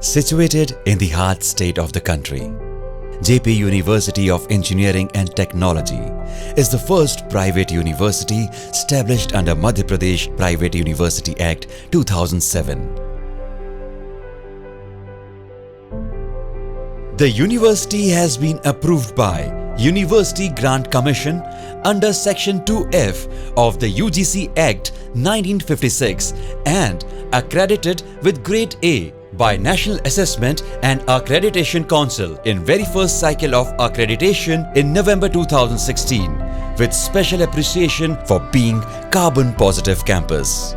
Situated in the heart state of the country, JP University of Engineering and Technology is the first private university established under Madhya Pradesh Private University Act 2007. The university has been approved by University Grant Commission under Section 2F of the UGC Act 1956 and accredited with Grade A by National Assessment and Accreditation Council in very first cycle of accreditation in November 2016 with special appreciation for being carbon positive campus.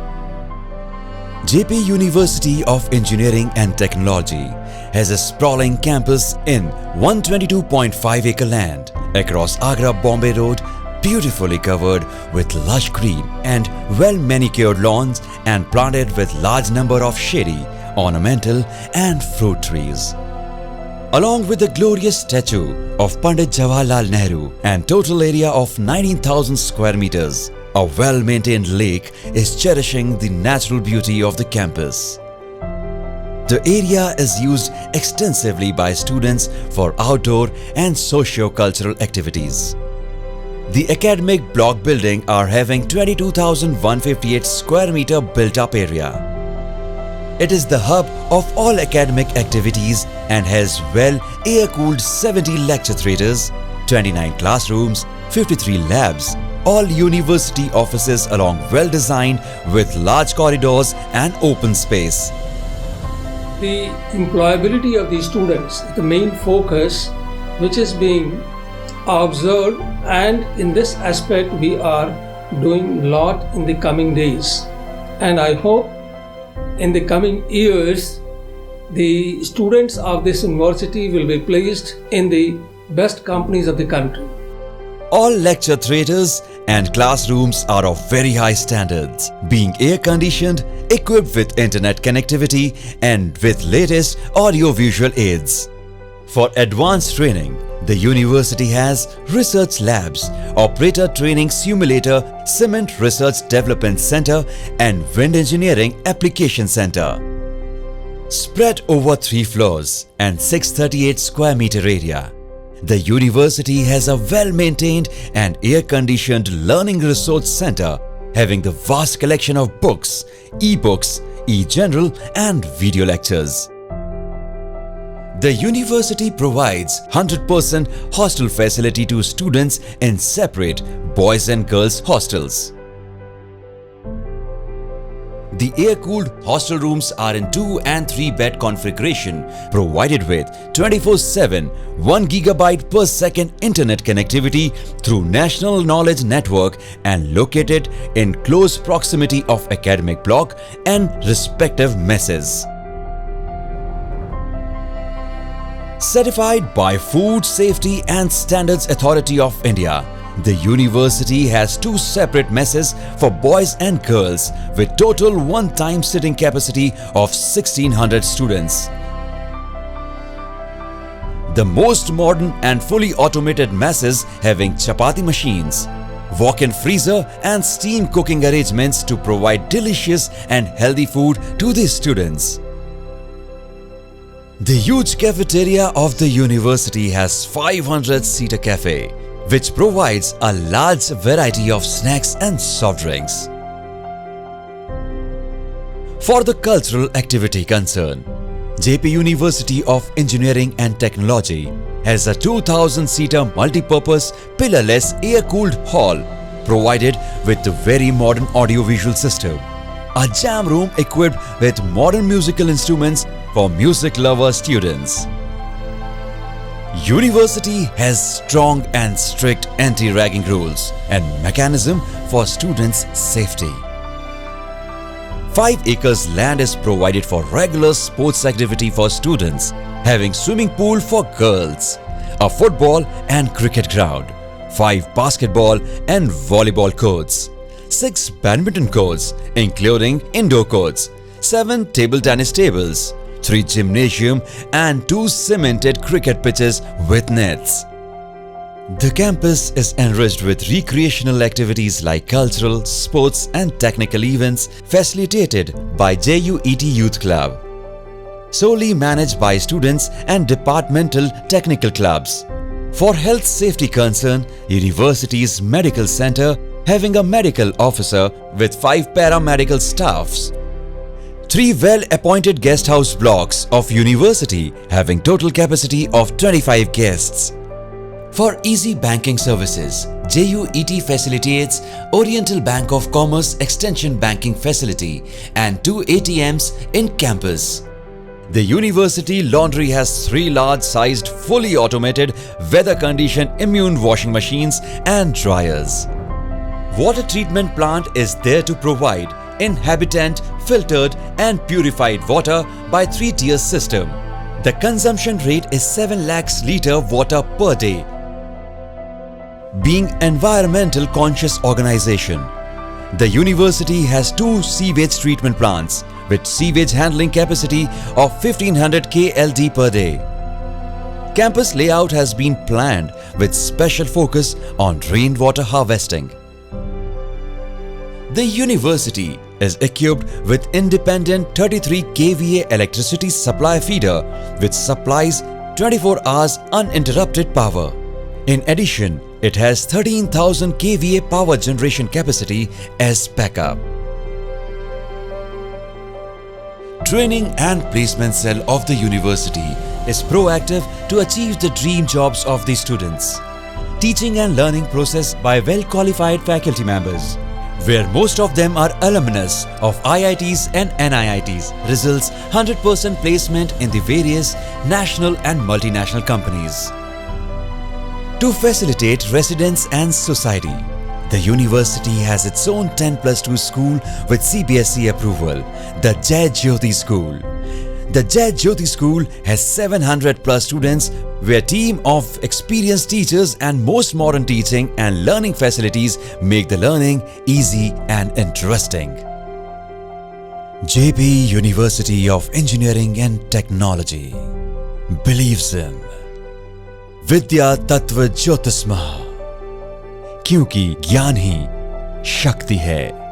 JP University of Engineering and Technology has a sprawling campus in 122.5 acre land across Agra Bombay Road, beautifully covered with lush green and well manicured lawns and planted with large number of shady, ornamental and fruit trees. Along with the glorious statue of Pandit Jawaharlal Nehru and total area of 19,000 square meters, a well-maintained lake is cherishing the natural beauty of the campus. The area is used extensively by students for outdoor and socio-cultural activities. The academic block building are having 22,158 square meter built-up area. It is the hub of all academic activities and has well air-cooled 70 lecture theatres, 29 classrooms, 53 labs, all university offices along well designed with large corridors and open space. The employability of the students is the main focus which is being observed, and in this aspect we are doing a lot in the coming days, and I hope in the coming years the students of this university will be placed in the best companies of the country. All lecture theatres and classrooms are of very high standards, being air-conditioned, equipped with internet connectivity and with latest audio-visual aids. For advanced training, the university has research labs, operator training simulator, cement research development center and wind engineering application center. Spread over 3 floors and 638 square meter area, the university has a well-maintained and air-conditioned learning resource center having the vast collection of books, e-books, e-journal and video lectures. The university provides 100% hostel facility to students in separate boys and girls hostels. The air-cooled hostel rooms are in 2 and 3 bed configuration provided with 24/7 1 GB per second internet connectivity through National Knowledge Network and located in close proximity of academic block and respective messes. Certified by Food Safety and Standards Authority of India, the university has 2 separate messes for boys and girls with total one-time sitting capacity of 1,600 students. The most modern and fully automated messes having chapati machines, walk-in freezer and steam cooking arrangements to provide delicious and healthy food to the students. The huge cafeteria of the university has 500-seater cafe, which provides a large variety of snacks and soft drinks. For the cultural activity concern, JP University of Engineering and Technology has a 2,000-seater multi-purpose pillarless air-cooled hall provided with the very modern audio-visual system, a jam room equipped with modern musical instruments for music lover students. University has strong and strict anti-ragging rules and mechanism for students' safety. 5 acres land is provided for regular sports activity for students, having swimming pool for girls, a football and cricket ground, 5 basketball and volleyball courts, 6 badminton courts including indoor courts, 7 table tennis tables, 3 gymnasium and 2 cemented cricket pitches with nets. The campus is enriched with recreational activities like cultural, sports and technical events facilitated by JUET Youth Club. solely managed by students and departmental technical clubs. For health safety concern, University's medical center having a medical officer with 5 paramedical staffs. 3 well-appointed guest house blocks of University having total capacity of 25 guests. For easy banking services, JUET facilitates Oriental Bank of Commerce Extension Banking Facility and 2 ATMs in campus. The University Laundry has 3 large-sized, fully automated, weather-conditioned immune washing machines and dryers. Water treatment plant is there to provide inhabitant, filtered and purified water by 3-tier system. The consumption rate is 7 lakhs litre water per day. Being environmental conscious organization, the university has 2 sewage treatment plants with sewage handling capacity of 1500 KLD per day. Campus layout has been planned with special focus on rainwater harvesting. The university is equipped with independent 33 kVA electricity supply feeder which supplies 24 hours uninterrupted power. In addition, it has 13,000 kVA power generation capacity as backup. Training and Placement Cell of the university is proactive to achieve the dream jobs of the students. Teaching and learning process by well-qualified faculty members, where most of them are alumnus of IITs and NIITs, results 100% placement in the various national and multinational companies. To facilitate residents and society, the university has its own 10+2 school with CBSE approval, the Jai Jyoti School. The Jai Jyoti School has 700+ students where team of experienced teachers and most modern teaching and learning facilities make the learning easy and interesting. JP University of Engineering and Technology believes in विद्या तत्व ज्योतिष्मा, क्योंकि ज्ञान ही शक्ति है।